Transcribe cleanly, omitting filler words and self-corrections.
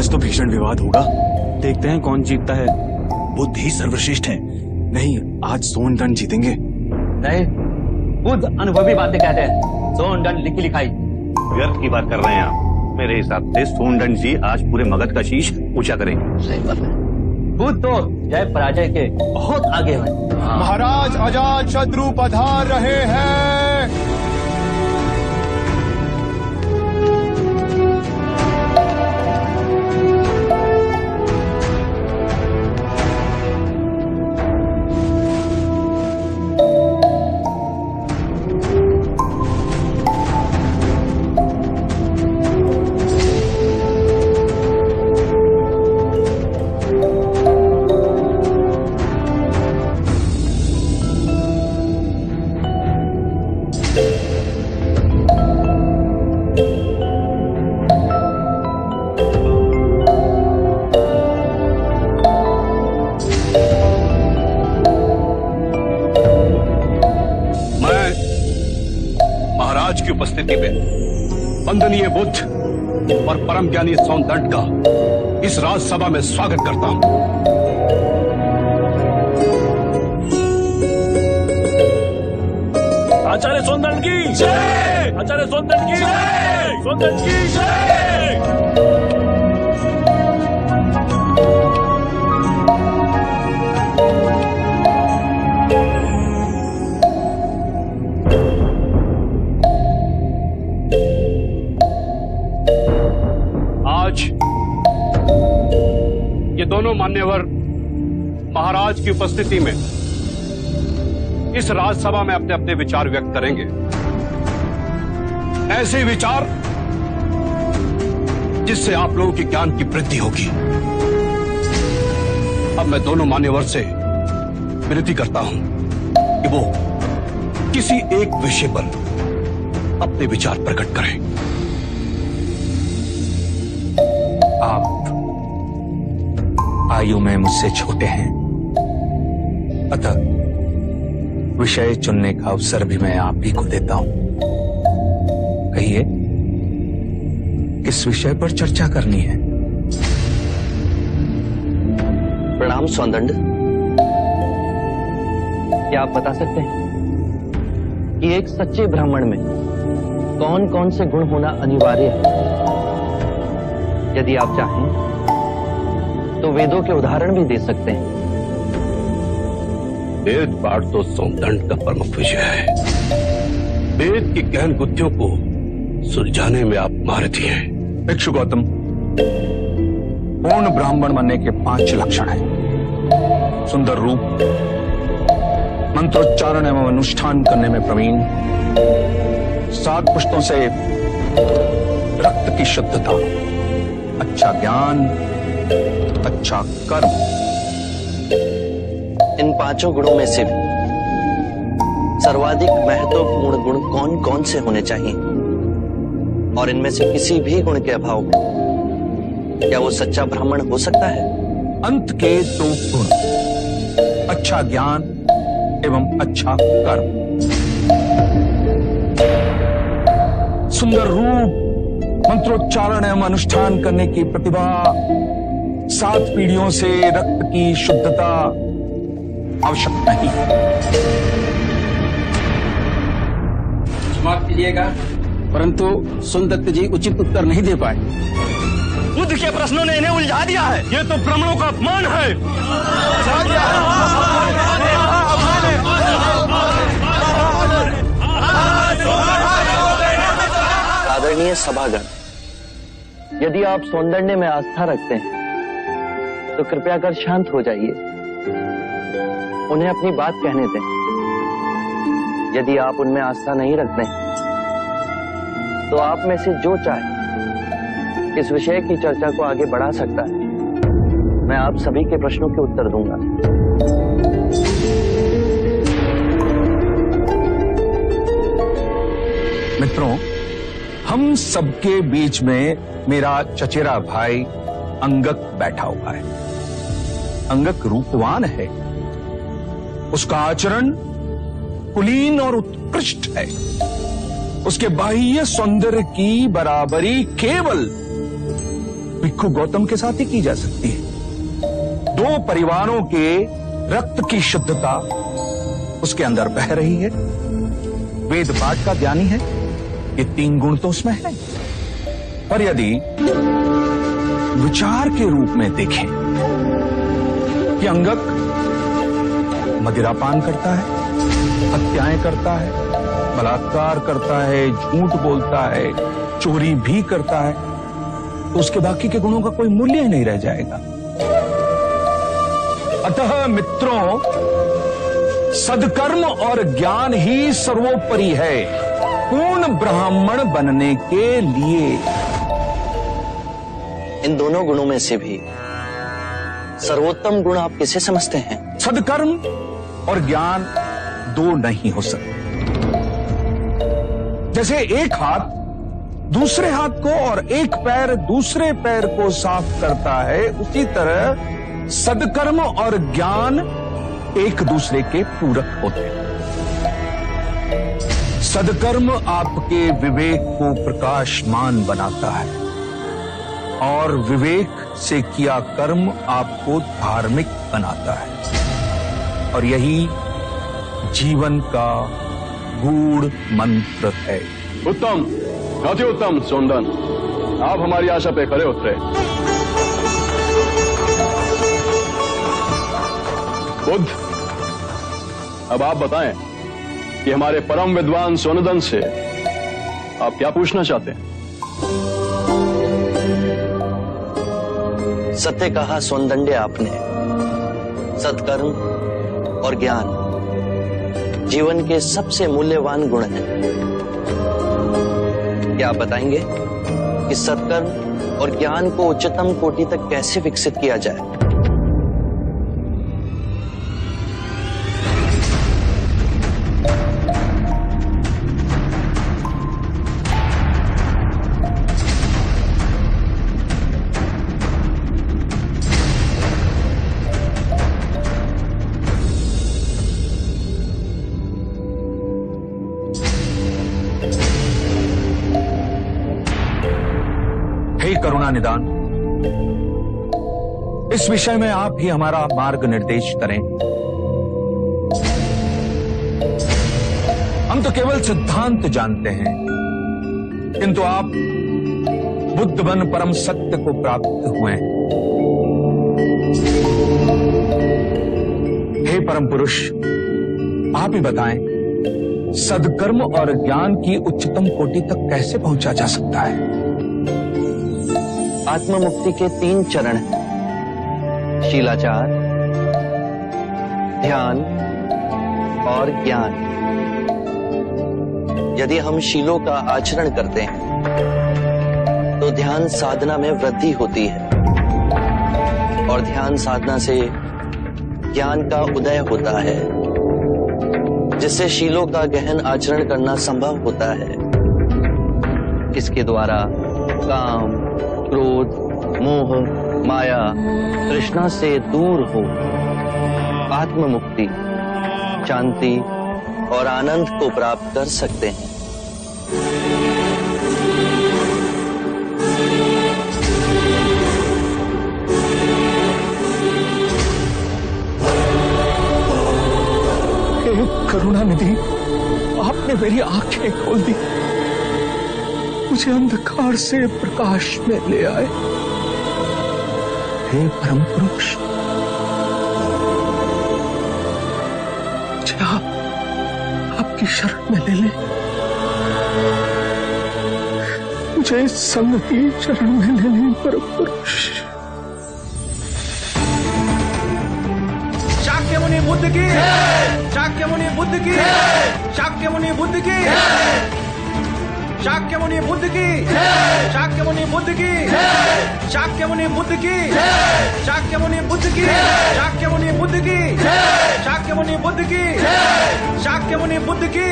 आज तो भीषण विवाद होगा। देखते हैं कौन जीतता है। बुद्ध ही सर्वश्रेष्ठ है। नहीं, आज सोनदंड जीतेंगे। नहीं, बुद्ध अनुभवी बातें कहते हैं, सोनदंड लिखी लिखाई। व्यर्थ की बात कर रहे हैं आप। मेरे हिसाब से सोनदंड जी आज पूरे मगध का शीश ऊंचा करेंगे। सही बात है। बुद्ध तो जय पराजय के बहुत आगे हैं। महाराज अजात शत्रु पधार रहे हैं। महाराज की उपस्थिति में वंदनीय बुद्ध और परम ज्ञानी सोनदंड का इस राजसभा में स्वागत करता हूं। आचार्य सोनदंड की जय! आचार्य सोनदंड की जय! सोनदंड की जय! आज ये दोनों मान्यवर महाराज की उपस्थिति में इस राजसभा में अपने अपने विचार व्यक्त करेंगे। ऐसे विचार जिससे आप लोगों के ज्ञान की वृद्धि होगी। अब मैं दोनों मान्यवर से विनती करता हूं कि वो किसी एक विषय पर अपने विचार प्रकट करें। आप आयु में मुझसे छोटे हैं, अतः विषय चुनने का अवसर भी मैं आप ही को देता हूं। कहिए, किस विषय पर चर्चा करनी है? प्रणाम सोनदंड। क्या आप बता सकते हैं कि एक सच्चे ब्राह्मण में कौन कौन से गुण होना अनिवार्य है? यदि आप चाहें तो वेदों के उदाहरण भी दे सकते हैं। वेद पाठ तो सोनदंड का प्रमुख विषय है। वेद की गहन गुत्थियों को सुलझाने में आप महारथी हैं। भिक्षु गौतम, पूर्ण ब्राह्मण बनने के 5 लक्षण हैं। सुंदर रूप, मंत्रोच्चारण एवं अनुष्ठान करने में प्रवीण, 7 पुष्टों से रक्त की शुद्धता, अच्छा ज्ञान, अच्छा कर्म। इन 5 गुणों में से सर्वाधिक महत्वपूर्ण गुण कौन कौन से होने चाहिए? और इनमें से किसी भी गुण के अभाव में क्या वो सच्चा ब्राह्मण हो सकता है? अंत के 2 गुण, अच्छा ज्ञान एवं अच्छा कर्म। सुंदर रूप, मंत्रोच्चारण एवं अनुष्ठान करने की प्रतिभा, 7 पीढ़ियों से रक्त की शुद्धता आवश्यक नहीं। समाप्त कीजिएगा, परंतु सोनदत्त जी उचित उत्तर नहीं दे पाए। बुद्ध के प्रश्नों ने इन्हें उलझा दिया है। ये तो ब्राह्मणों का अपमान है। आदरणीय सभागण, यदि आप सौंदर्य में आस्था रखते हैं तो कृपया कर शांत हो जाइए, उन्हें अपनी बात कहने दें। यदि आप उनमें आस्था नहीं रखते हैं तो आप में से जो चाहे इस विषय की चर्चा को आगे बढ़ा सकता है। मैं आप सभी के प्रश्नों के उत्तर दूंगा। मित्रों, हम सबके बीच में मेरा चचेरा भाई अंगक बैठा हुआ है। अंगक रूपवान है, उसका आचरण कुलीन और उत्कृष्ट है। उसके बाह्य सौंदर्य की बराबरी केवल भिक्खु गौतम के साथ ही की जा सकती है। दो परिवारों के रक्त की शुद्धता उसके अंदर बह रही है, वेद पाठ का ज्ञानी है, ये 3 गुण तो उसमें है। पर यदि विचार के रूप में देखें कि अंगक मदिरापान करता है, हत्याएं करता है, बलात्कार करता है, झूठ बोलता है, चोरी भी करता है, तो उसके बाकी के गुणों का कोई मूल्य ही नहीं रह जाएगा। अतः मित्रों, सदकर्म और ज्ञान ही सर्वोपरि है पूर्ण ब्राह्मण बनने के लिए। इन दोनों गुणों में से भी सर्वोत्तम गुण आप किसे समझते हैं? सदकर्म और ज्ञान 2 नहीं हो सकते। जैसे एक हाथ दूसरे हाथ को और एक पैर दूसरे पैर को साफ करता है, उसी तरह सदकर्म और ज्ञान एक दूसरे के पूरक होते हैं। सदकर्म आपके विवेक को प्रकाशमान बनाता है और विवेक से किया कर्म आपको धार्मिक बनाता है, और यही जीवन का गूढ़ मंत्र है। उत्तम, अति उत्तम सोनदन, आप हमारी आशा पे खरे उतरे। बुद्ध, अब आप बताएं कि हमारे परम विद्वान सोनदन से आप क्या पूछना चाहते हैं? सत्य कहा सोनदंडे आपने। सत्कर्म और ज्ञान जीवन के सबसे मूल्यवान गुण हैं। क्या आप बताएंगे कि सत्कर्म और ज्ञान को उच्चतम कोटि तक कैसे विकसित किया जाए? हे करुणा निदान, इस विषय में आप ही हमारा मार्ग निर्देश करें। हम तो केवल सिद्धांत जानते हैं, किंतु आप बुद्ध बन परम सत्य को प्राप्त हुए हैं। हे परम पुरुष, आप ही बताएं, सदकर्म और ज्ञान की उच्चतम कोटि तक कैसे पहुंचा जा सकता है? आत्म मुक्ति के 3 चरण हैं: शीलाचार, ध्यान और ज्ञान। यदि हम शीलों का आचरण करते हैं तो ध्यान साधना में वृद्धि होती है, और ध्यान साधना से ज्ञान का उदय होता है, जिससे शीलों का गहन आचरण करना संभव होता है। इसके द्वारा काम, क्रोध, मोह, माया, तृष्णा से दूर हो आत्म मुक्ति, शांति और आनंद को प्राप्त कर सकते हैं। हे करुणानिधि, आपने मेरी आंखें खोल दी, मुझे अंधकार से प्रकाश में ले आए। हे परम पुरुष, मुझे आपकी शरण में ले ले, मुझे संग की शरण में ले ले परम पुरुष। शाक्य मुनि बुद्ध की, शाक्य मुनि बुद्ध की, शाक्य मुनि बुद्ध की, शाक्य मुनि बुद्ध की, शाक्य मुनि बुद्ध की, शाक्य मुनि बुद्ध की, शाक्य मुनि बुद्ध की, शाक्य मुनि बुद्ध की, शाक्य मुनि बुद्ध की, शाक्य मुनि बुद्ध की।